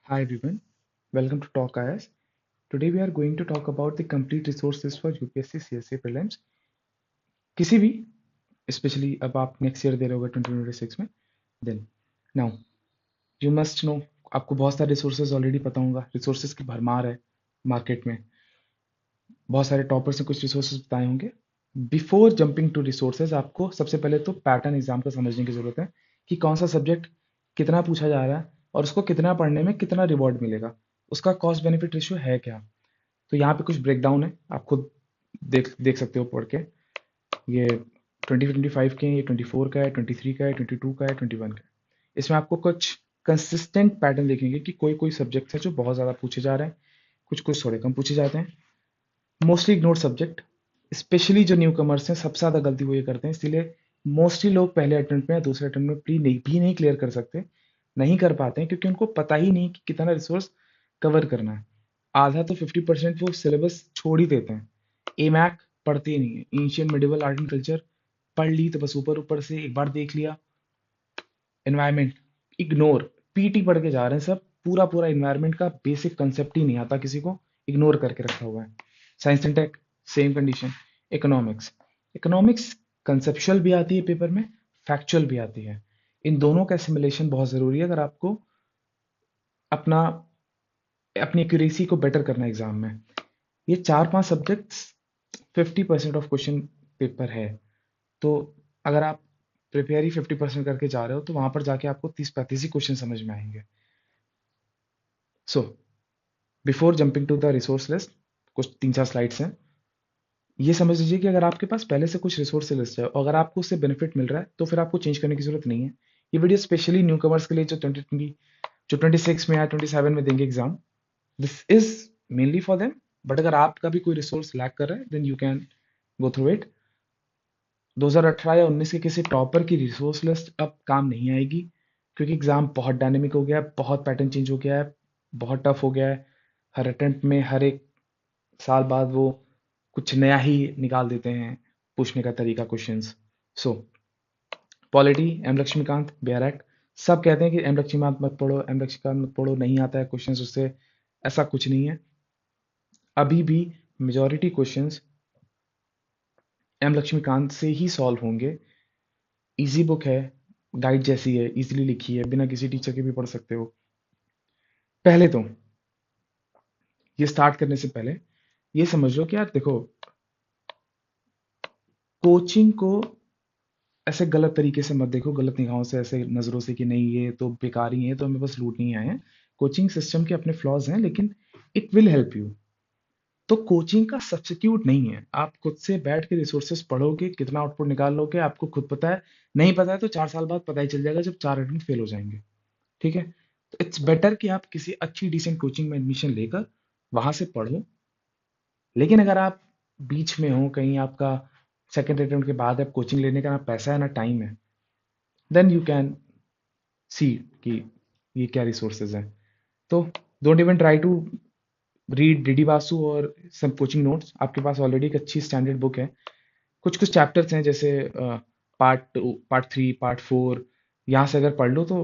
Hi everyone, welcome to Talk IS. Today we are going to talk about the complete resources for UPSC CSA prelims. किसी भी specially अब आप next year दे रहे होगे 2026 में then now you must know आपको बहुत सारे रिसोर्सेज ऑलरेडी पता होगा रिसोर्सेज की भरमार है मार्केट में बहुत सारे टॉपर्स ने कुछ रिसोर्सेज बताए होंगे बिफोर जंपिंग टू रिसोर्सेज आपको सबसे पहले तो पैटर्न एग्जाम का समझने की जरूरत है कि कौन सा सब्जेक्ट कितना पूछा जा रहा है और उसको कितना पढ़ने में कितना रिवॉर्ड मिलेगा उसका कॉस्ट बेनिफिट रेशियो है क्या। तो यहाँ पे कुछ ब्रेकडाउन है आप खुद देख देख सकते हो पढ़ के। ये 2025 के हैं, ये 24 का है, 23 का है, 22 का है, 21 का है। इसमें आपको कुछ कंसिस्टेंट पैटर्न देखेंगे कि कोई कोई सब्जेक्ट है जो बहुत ज़्यादा पूछे जा रहे हैं, कुछ कुछ थोड़े कम पूछे जाते हैं। मोस्टली इग्नोर सब्जेक्ट, स्पेशली जो न्यू कमर्स हैं सबसे ज़्यादा गलती वो ये करते हैं, इसीलिए मोस्टली लोग पहले अटेम्प्ट में या दूसरे अटेम्प्ट में भी नहीं क्लियर कर सकते, नहीं कर पाते हैं क्योंकि उनको पता ही नहीं कि कितना रिसोर्स कवर करना है। आधा तो 50% वो सिलेबस छोड़ ही देते हैं। ए मैक पढ़ते ही नहीं है, ancient medieval art and culture पढ़ ली तो बस ऊपर ऊपर से एक बार देख लिया। एनवायरमेंट इग्नोर, पीटी पढ़ के जा रहे हैं सब, पूरा पूरा एनवायरमेंट का बेसिक कंसेप्ट ही नहीं आता किसी को, इग्नोर करके रखा हुआ है। Science and tech same condition. Economics economics conceptual भी आती है पेपर में, फैक्चुअल भी आती है। इन दोनों का सिमुलेशन बहुत ज़रूरी है अगर आपको अपना अपनी एक्यूरेसी को बेटर करना है एग्जाम में। ये 4-5 सब्जेक्ट्स 50% ऑफ क्वेश्चन पेपर है। तो अगर आप प्रिपेयर ही 50% करके जा रहे हो तो वहां पर जाके आपको 30-35 ही क्वेश्चन समझ में आएंगे। So before jumping to the resource list, कुछ 3-4 स्लाइड्स हैं। ये समझ लीजिए कि अगर आपके पास पहले से कुछ रिसोर्स लिस्ट है और अगर आपको उससे बेनिफिट मिल रहा है तो फिर आपको चेंज करने की जरूरत नहीं है। ये वीडियो स्पेशली न्यू कमर्स के लिए जो 2020 जो 26 में या 27 में देंगे exam, this is mainly for them. But अगर आपका भी कोई रिसोर्स लैक कर रहा है then you can go through it. 2018 या 19 के किसी टॉपर की रिसोर्स लिस्ट अब काम नहीं आएगी क्योंकि एग्जाम बहुत डायनेमिक हो गया है, बहुत पैटर्न चेंज हो गया है, बहुत टफ हो गया है। हर अटेम्प्ट में हर एक साल बाद वो कुछ नया ही निकाल देते हैं पूछने का तरीका questions. So polity M Laxmikanth Bihar act, सब कहते हैं कि एम लक्ष्मीकांत मत पढ़ो, एम लक्ष्मीकांत मत पढ़ो, नहीं आता है क्वेश्चंस उससे। ऐसा कुछ नहीं है, अभी भी मेजॉरिटी क्वेश्चंस एम लक्ष्मीकांत से ही सॉल्व होंगे। इजी बुक है, गाइड जैसी है, इजीली लिखी है, बिना किसी टीचर के भी पढ़ सकते हो। पहले तो ये स्टार्ट करने से पहले ये समझ लो कि यार देखो, कोचिंग को ऐसे गलत तरीके से मत देखो, गलत निगाहों से, ऐसे नजरों से कि नहीं ये तो बेकार ही है, तो हमें बस लूटने ही आए हैं। कोचिंग सिस्टम के अपने फ्लॉज हैं लेकिन इट विल हेल्प यू। तो कोचिंग का सब्स्टिट्यूट नहीं है, आप खुद से बैठ के रिसोर्सेस पढ़ोगे, कितना आउटपुट निकाल लोगे आपको खुद पता है। नहीं पता है तो 4 साल बाद पता ही चल जाएगा जब 4 अटेम्प्ट फेल हो जाएंगे। ठीक है, तो इट्स बेटर कि आप किसी अच्छी डिसेंट कोचिंग में एडमिशन लेकर वहां से पढ़ो। लेकिन अगर आप बीच में हो कहीं, आपका सेकेंड अटेम्प्ट के बाद आप कोचिंग लेने का ना पैसा है ना टाइम है, देन यू कैन सी कि ये क्या रिसोर्सेज हैं। तो don't even try to read DD Vasu और सम कोचिंग नोट्स। आपके पास ऑलरेडी एक अच्छी स्टैंडर्ड बुक है, कुछ कुछ चैप्टर्स हैं जैसे पार्ट 3 पार्ट 4, यहाँ से अगर पढ़ लो तो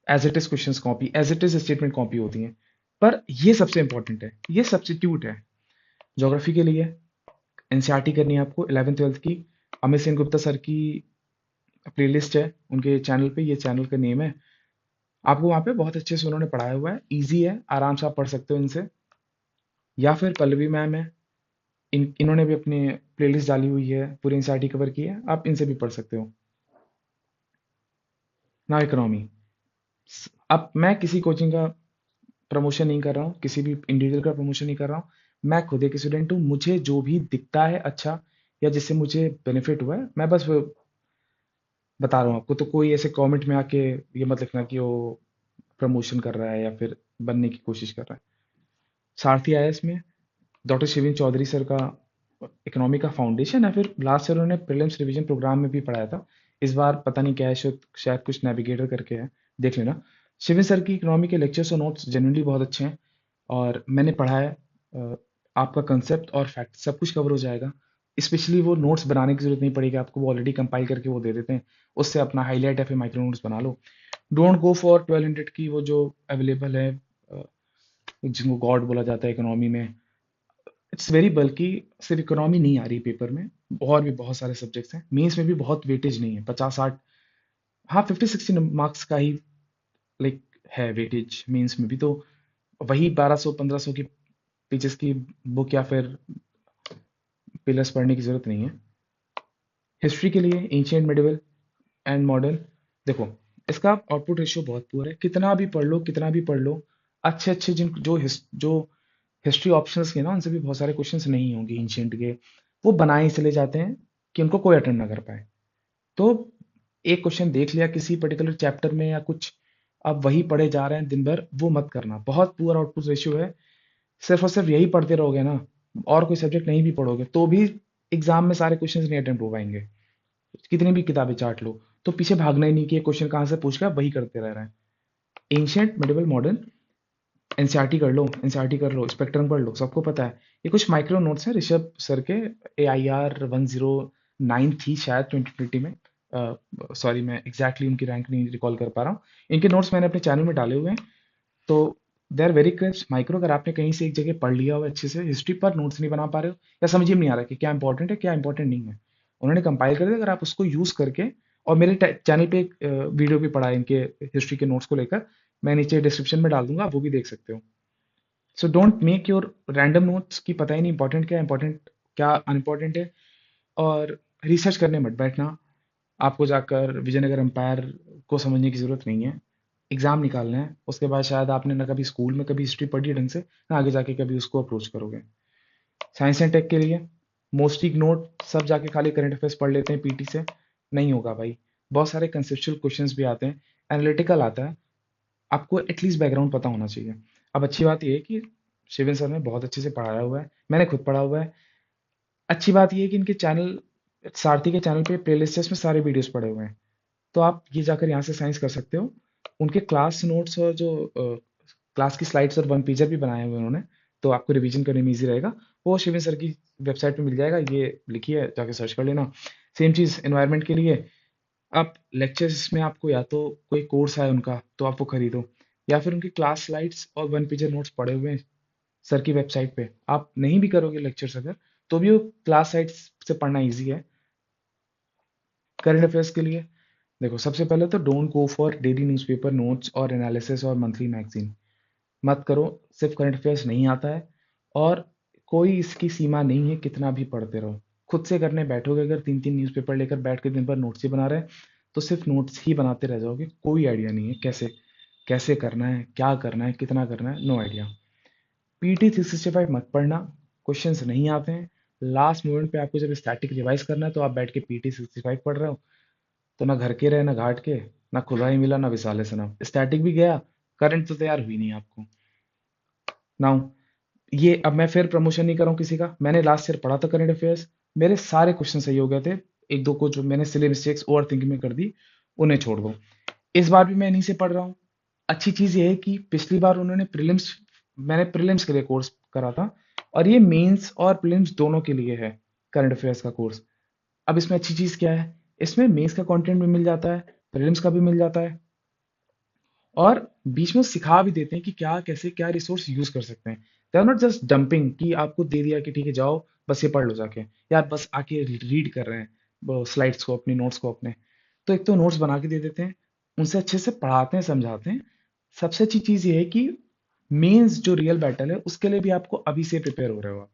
as it is questions copy, as it is statement copy होती हैं। पर ये सबसे इंपॉर्टेंट है, ये सब्स्टिट्यूट है। ज्योग्राफी के लिए एनसीईआरटी करनी है आपको 11th 12th की। अमित सिंह गुप्ता सर की प्लेलिस्ट है उनके चैनल पे, ये चैनल का नेम है। आपको वहाँ पे बहुत अच्छे से उन्होंने पढ़ाया हुआ है, इजी है, आराम से आप पढ़ सकते हो इनसे। या फिर पल्लवी मैम है, इन्होंने भी अपनी प्लेलिस्ट डाली हुई है, पूरी एनसीईआरटी कवर की है, आप इनसे भी पढ़ सकते हो। नाउ इकोनॉमी, अब मैं किसी कोचिंग का प्रमोशन नहीं कर रहा हूँ, किसी भी इंडिविजुअल का प्रमोशन नहीं कर रहा हूँ। मैं खुद एक स्टूडेंट हूँ, मुझे जो भी दिखता है अच्छा या जिससे मुझे बेनिफिट हुआ है मैं बस वो बता रहा हूँ आपको। तो कोई ऐसे कमेंट में आके ये मत लिखना कि वो प्रमोशन कर रहा है या फिर बनने की कोशिश कर रहा है। सारथी आईएएस में डॉक्टर शिविन चौधरी सर का इकोनॉमी का फाउंडेशन है, फिर लास्ट ईयर उन्होंने प्रीलिम्स रिवीजन प्रोग्राम में भी पढ़ाया था। इस बार पता नहीं क्या है, शायद शायद कुछ नेविगेटर करके है, देख लेना। शिविन सर की इकोनॉमी के लेक्चर्स और नोट्स जेन्युइनली बहुत अच्छे हैं और मैंने पढ़ा है। आपका कंसेप्ट और फैक्ट सब कुछ कवर हो जाएगा। स्पेशली वो नोट्स बनाने की जरूरत नहीं पड़ेगी आपको, वो ऑलरेडी कंपाइल करके वो दे देते हैं। उससे अपना हाईलाइट या फिर माइक्रो नोट्स बना लो। डोंट गो फॉर 1200 की वो जो अवेलेबल है जिनको गॉड बोला जाता है इकोनॉमी में। इट्स वेरी बल्कि, सिर्फ इकोनॉमी नहीं आ रही पेपर में, और भी बहुत सारे सब्जेक्ट्स हैं। मेंस में भी बहुत वेटेज नहीं है, 50-60, हाँ 50-60 मार्क्स का ही लाइक है वेटेज मेंस में भी। तो वही 1200-1500 की पेजेस की बुक या फिर पिलर्स पढ़ने की जरूरत नहीं है। हिस्ट्री के लिए एंशियंट, मिडिवल एंड मॉडर्न, देखो इसका आउटपुट रेशियो बहुत पुअर है। कितना भी पढ़ लो, कितना भी पढ़ लो, अच्छे अच्छे जिन जो हिस्ट्री ऑप्शंस के ना, उनसे भी बहुत सारे क्वेश्चंस नहीं होंगे एंशियंट के, वो बनाए ही चले जाते हैं कि उनको कोई अटेंड ना कर पाए। तो एक क्वेश्चन देख लिया किसी पर्टिकुलर चैप्टर में या कुछ, अब वही पढ़े जा रहे हैं दिन भर, वो मत करना। बहुत पुअर आउटपुट रेशियो है। सिर्फ और सिर्फ यही पढ़ते रहोगे ना, और कोई सब्जेक्ट नहीं भी पढ़ोगे, तो भी एग्जाम में सारे क्वेश्चंस नहीं अटेम्प्ट हो पाएंगे। कितनी भी किताबें चाट लो, तो पीछे भागना ही नहीं कि ये क्वेश्चन कहाँ से पूछ लिया, वही करते रह रहे हैं। एंशियंट, मिडिवल, मॉडर्न, एनसीईआरटी कर लो, एनसीईआरटी कर लो, स्पेक्ट्रम पढ़ लो, सबको पता है। ये कुछ माइक्रो नोट्स हैं ऋषभ सर के, AIR 109 थी शायद 2020 में। सॉरी, मैं एग्जैक्टली उनकी रैंक नहीं रिकॉल कर पा रहा हूँ। इनके नोट्स मैंने अपने चैनल में डाले हुए हैं। तो they are very crisp micro. अगर आपने कहीं से एक जगह पढ़ लिया हो अच्छे से, हिस्ट्री पर नोट्स नहीं बना पा रहे हो, या समझ में नहीं आ रहा कि क्या इंपॉर्टेंट है क्या इंपॉर्टेंट नहीं है, उन्होंने कंपाइल कर दिया। अगर आप उसको यूज करके, और मेरे चैनल पे एक वीडियो भी पड़ा है इनके हिस्ट्री के नोट्स को लेकर, मैं नीचे डिस्क्रिप्शन में डाल दूंगा, आप वो भी देख सकते हो। So don't make your random notes की पता ही नहीं इंपॉर्टेंट क्या अनइम्पॉर्टेंट है। और रिसर्च करने मत बैठना। आपको जाकर विजयनगर एम्पायर को समझने की जरूरत नहीं है। एग्जाम निकालना है, उसके बाद शायद आपने ना कभी स्कूल में कभी हिस्ट्री पढ़ी है ढंग से, ना आगे जाके कभी उसको अप्रोच करोगे। साइंस एंड टेक के लिए मोस्ट इग्नोर्ड, सब जाके खाली करंट अफेयर्स पढ़ लेते हैं पीटी से, नहीं होगा भाई। बहुत सारे कंसेप्चुअल क्वेश्चंस भी आते हैं, एनालिटिकल आता है, आपको एटलीस्ट बैकग्राउंड पता होना चाहिए। अब अच्छी बात यह है कि शिवन सर ने बहुत अच्छे से पढ़ाया हुआ है, मैंने खुद पढ़ा हुआ है। अच्छी बात यह है कि इनके चैनल, सारथी के चैनल पे प्लेलिस्ट में सारे वीडियोस पड़े हुए हैं, तो आप ये जाकर यहाँ से साइंस कर सकते हो। उनके क्लास नोट्स और जो क्लास की स्लाइड्स और वन पेजर भी बनाए हुए हैं उन्होंने, तो आपको रिवीजन करने में ईजी रहेगा। वो शिवन सर की वेबसाइट पे मिल जाएगा, ये लिखी है, जाके सर्च कर लेना। सेम चीज़ एनवायरनमेंट के लिए, आप लेक्चर्स में आपको या तो कोई कोर्स है उनका तो आप वो खरीदो, या फिर उनकी क्लास स्लाइड्स और वन पेजर नोट्स पड़े हुए हैं सर की वेबसाइट पे। आप नहीं भी करोगे लेक्चर्स अगर, तो भी वो क्लास साइट्स से पढ़ना ईजी है। करंट अफेयर्स के लिए देखो, सबसे पहले तो don't go for daily newspaper notes और एनालिसिस और मंथली मैगजीन, मत करो। सिर्फ करंट अफेयर्स नहीं आता है, और कोई इसकी सीमा नहीं है, कितना भी पढ़ते रहो। खुद से करने बैठोगे अगर, 3-3 न्यूज़पेपर लेकर बैठ के दिन भर नोट्स ही बना रहे हैं, तो सिर्फ नोट्स ही बनाते रह जाओगे। कोई आइडिया नहीं है कैसे कैसे करना है, क्या करना है, कितना करना है, नो आइडिया। पीटी 365 मत पढ़ना, क्वेश्चंस नहीं आते हैं। लास्ट मोमेंट पे आपको जब स्टैटिक रिवाइज करना है, तो आप बैठ के पीटी 65 पढ़ रहे हो, तो ना घर के रहे ना घाट के, ना खुदा ही मिला ना विसाले सनम, स्टैटिक भी गया, करंट तो तैयार हुई नहीं आपको। नाउ ये, अब मैं फिर प्रमोशन नहीं कर रहा हूँ किसी का, मैंने लास्ट ईयर पढ़ा था करंट अफेयर्स, मेरे सारे क्वेश्चन सही हो गए थे। एक दो को जो मैंने सिली मिस्टेक्स ओवर थिंकिंग में कर दी, उन्हें छोड़ दो। इस बार भी मैं इन्हीं से पढ़ रहा हूँ। अच्छी चीज ये है कि पिछली बार उन्होंने प्रीलिम्स, मैंने प्रीलिम्स के लिए कोर्स करा था, और ये मेंस और प्रीलिम्स दोनों के लिए है करंट अफेयर्स का कोर्स। अब इसमें अच्छी चीज क्या है, इसमें मेंस का कंटेंट भी मिल जाता है, प्रीलिम्स का भी मिल जाता है, और बीच में सिखा भी देते हैं कि क्या कैसे क्या रिसोर्स यूज कर सकते हैं। They are not just dumping कि आपको दे दिया कि ठीक है जाओ बस ये पढ़ लो जाके, या बस आके रीड कर रहे हैं स्लाइड्स को, अपनी नोट्स को अपने। तो एक तो नोट्स बना के दे देते हैं, उनसे अच्छे से पढ़ाते हैं, समझाते हैं। सबसे अच्छी चीज ये है कि मेंस जो रियल बैटल है उसके लिए भी आपको अभी से प्रिपेयर हो रहे हो आप।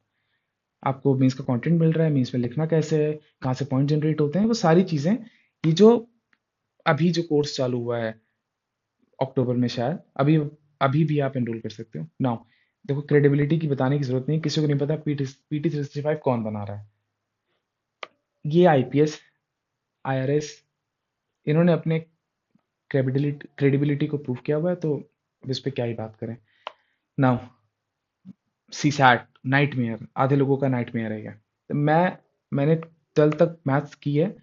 आपको मेंस का कंटेंट मिल रहा है, मेंस में लिखना कैसे है, कहाँ से पॉइंट जनरेट होते हैं, वो सारी चीजें, ये जो अभी जो कोर्स चालू हुआ है अक्टूबर में शायद, अभी अभी भी आप एनरोल कर सकते हो नाउ। देखो, क्रेडिबिलिटी की बताने की जरूरत नहीं, किसी को नहीं पता पीटी 365 कौन बना रहा है। ये आईपीएस, आईआरएस, इन्होंने अपने क्रेडिबिलिटी को प्रूव किया हुआ है, तो अब इस पे क्या ही बात करें। नाउ सी सैट, नाइटमेयर, आधे लोगों का नाइटमेयर है ये। मैंने 12 तक मैथ्स की है,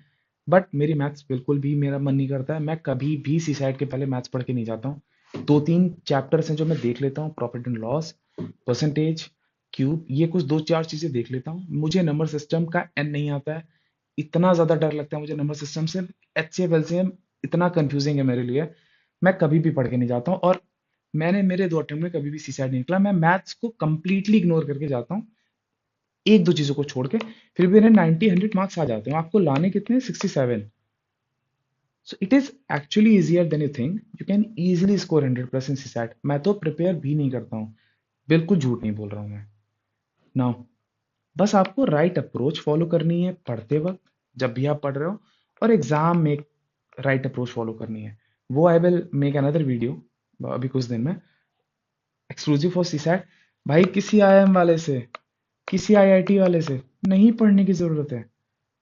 बट मेरी मैथ्स बिल्कुल भी मेरा मन नहीं करता है। मैं कभी भी सी सैट के पहले मैथ्स पढ़ के नहीं जाता हूँ। 2-3 चैप्टर्स हैं जो मैं देख लेता हूँ, profit and loss, percentage, cube, ये कुछ 2-4 चीजें देख लेता हूँ। मुझे नंबर सिस्टम का एन नहीं आता है, इतना ज्यादा डर लगता है मुझे नंबर सिस्टम से। एचसीएफ एलसीएम इतना कंफ्यूजिंग है मेरे लिए, मैं कभी भी पढ़ के नहीं जाता हूँ। और मैंने मेरे 2 अटेम्प्ट में कभी भी सीसैट नहीं निकला। मैं मैथ्स को कंप्लीटली इग्नोर करके जाता हूँ, एक दो चीजों को छोड़ के, फिर भी मेरे 90-100 मार्क्स आ जाते हैं। आपको लाने कितने? 67। So it is actually easier than you think. You can easily score 100+ in CSAT. मैं तो प्रिपेयर भी नहीं करता हूँ, बिल्कुल झूठ नहीं बोल रहा हूँ मैं। नाउ बस आपको राइट अप्रोच फॉलो करनी है पढ़ते वक्त, जब भी आप पढ़ रहे हो, और एग्जाम में राइट अप्रोच फॉलो करनी है। वो I will make another video अभी कुछ दिन में, एक्सक्लूसिव फॉर सीसैट। भाई किसी आईआईएम वाले से, किसी आईआईटी वाले से नहीं पढ़ने की जरूरत है।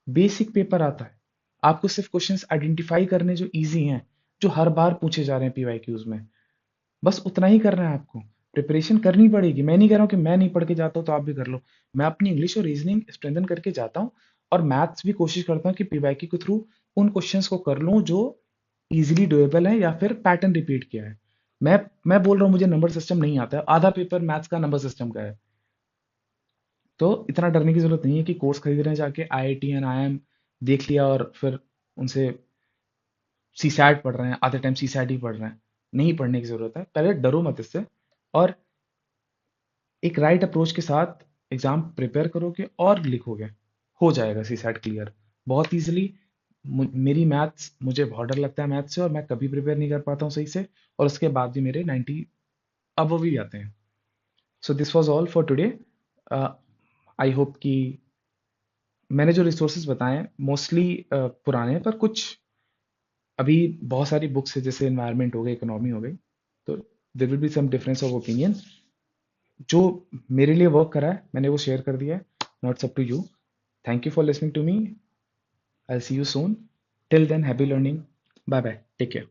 बेसिक पेपर आता है, आपको सिर्फ क्वेश्चंस आइडेंटिफाई करने जो इजी हैं, जो हर बार पूछे जा रहे हैं पीवाईक्यूज में, बस उतना ही करना है आपको। प्रिपरेशन करनी पड़ेगी। मैं नहीं कह रहा हूँ कि मैं नहीं पढ़ के जाता हूँ तो आप भी कर लो। मैं अपनी इंग्लिश और रीजनिंग स्ट्रेंथन करके जाता हूँ, और मैथ्स भी कोशिश करता हूँ कि पीवाईक्यू के थ्रू उन क्वेश्चंस को कर लूँ जो इजीली डुएबल है या फिर पैटर्न रिपीट किया है। मैं बोल रहा हूँ मुझे नंबर सिस्टम नहीं आता है, आधा पेपर मैथ्स का नंबर सिस्टम का है। तो इतना डरने की जरूरत नहीं है कि कोर्स खरीद रहे हैं जाके, आईआईटी एंड आईएम देख लिया और फिर उनसे सीसैट पढ़ रहे हैं, आधे टाइम सीसैट ही पढ़ रहे हैं। नहीं पढ़ने की जरूरत है, पहले डरो मत इससे, और एक राइट अप्रोच के साथ एग्जाम प्रिपेयर करोगे और लिखोगे, हो जाएगा सीसैट क्लियर बहुत इजीली। मेरी मैथ्स, मुझे बहुत डर लगता है मैथ्स से, और मैं कभी प्रिपेयर नहीं कर पाता हूँ सही से, और उसके बाद भी मेरे 90 अब भी आते हैं। So this was all for today. I hope कि मैंने जो रिसोर्सेज बताए हैं मोस्टली पुराने हैं, पर कुछ अभी बहुत सारी बुक्स है, जैसे एनवायरनमेंट हो गई, इकोनॉमी हो गई, तो there will be some difference of opinion. जो मेरे लिए वर्क करा है मैंने वो शेयर कर दिया है, notes up to you. Thank you for listening to me. I see you soon. Till then happy learning. Bye bye, take care.